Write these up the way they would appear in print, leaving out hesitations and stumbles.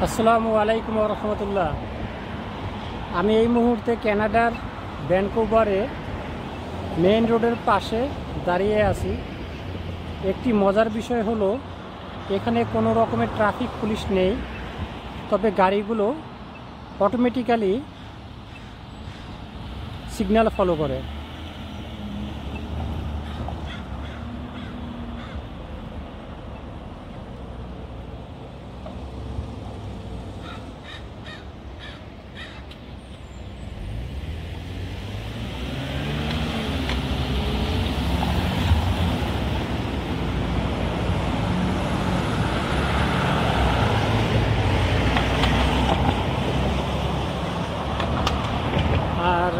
আসসালামু আলাইকুম ওয়া রাহমাতুল্লাহ। আমি এই মুহূর্তে কানাডার ভ্যানকুভারে মেইন রোডের পাশে দাঁড়িয়ে আছি। একটি মজার বিষয় হলো এখানে কোনো রকমের ট্রাফিক পুলিশ নেই, তবে গাড়িগুলো অটোমেটিক্যালি সিগন্যাল ফলো করে। আর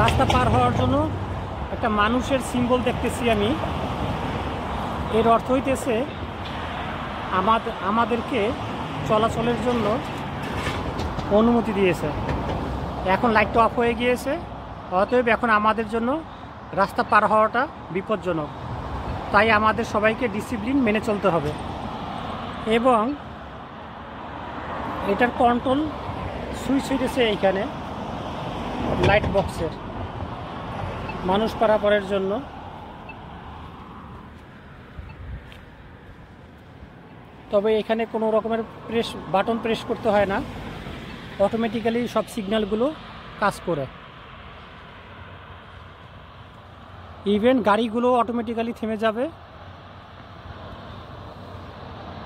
রাস্তা পার হওয়ার জন্য একটা মানুষের সিম্বল দেখতেছি আমি। এর অর্থ হইতেছে আমাদেরকে চলাচলের জন্য অনুমতি দিয়েছে। এখন লাইটটা অফ হয়ে গিয়েছে, অতএব এখন আমাদের জন্য রাস্তা পার হওয়াটা বিপজ্জনক। তাই আমাদের সবাইকে ডিসিপ্লিন মেনে চলতে হবে। এবং এটার কন্ট্রোল সুইচ হইতেছে এইখানে লাইট বক্সের, মানুষ পারাপারের জন্য। তবে এখানে কোনো রকমের বাটন প্রেস করতে হয় না, অটোমেটিক্যালি সব সিগন্যালগুলো কাজ করে। ইভেন গাড়িগুলো অটোমেটিক্যালি থেমে যাবে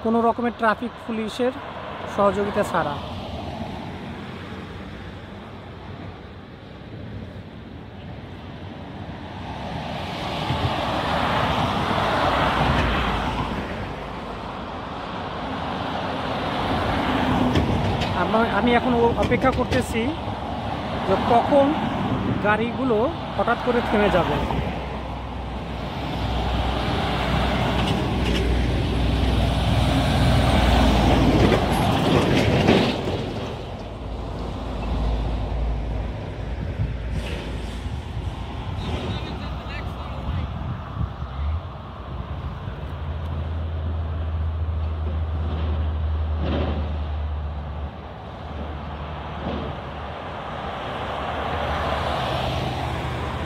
কোনো রকমের ট্রাফিক পুলিশের সহযোগিতা ছাড়া। আমি এখন অপেক্ষা করতেছি যে কখন গাড়িগুলো হঠাৎ করে থেমে যাবে।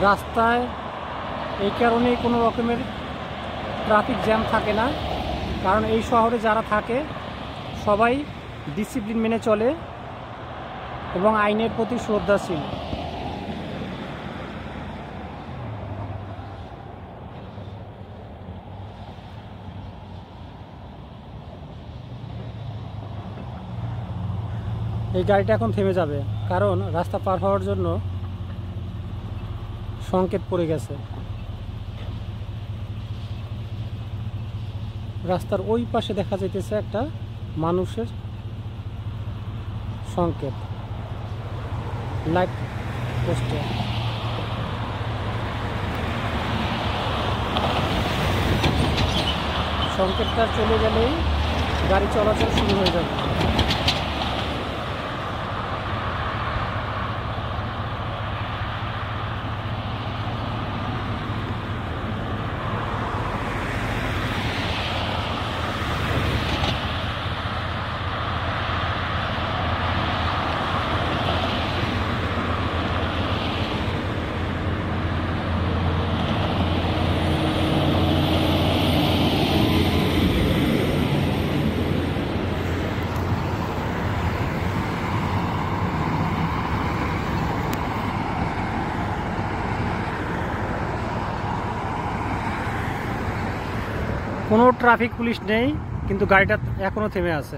রাস্তায় এই কারণেই কোনো রকমের ট্রাফিক জ্যাম থাকে না, কারণ এই শহরে যারা থাকে সবাই ডিসিপ্লিন মেনে চলে এবং আইনের প্রতি শ্রদ্ধাশীল। এই গাড়িটা এখন থেমে যাবে, কারণ রাস্তা পার হওয়ার জন্য সংকেত পড়ে গেছে। রাস্তার ওই পাশে দেখা যাইতেছে একটা মানুষের সংকেত লাইট পোস্টে। সংকেতটা চলে গেলেই গাড়ি চলাচল শুরু হয়ে যাবে। কোনো ট্রাফিক পুলিশ নেই, কিন্তু গাড়িটা এখনো থেমে আছে।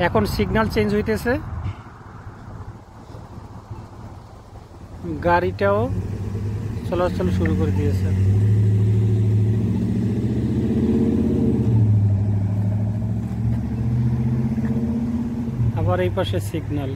এখন সিগন্যাল চেঞ্জ হইতেছে, গাড়িটাও চলাচল শুরু করে দিয়েছে। আবার এই পাশে সিগন্যাল।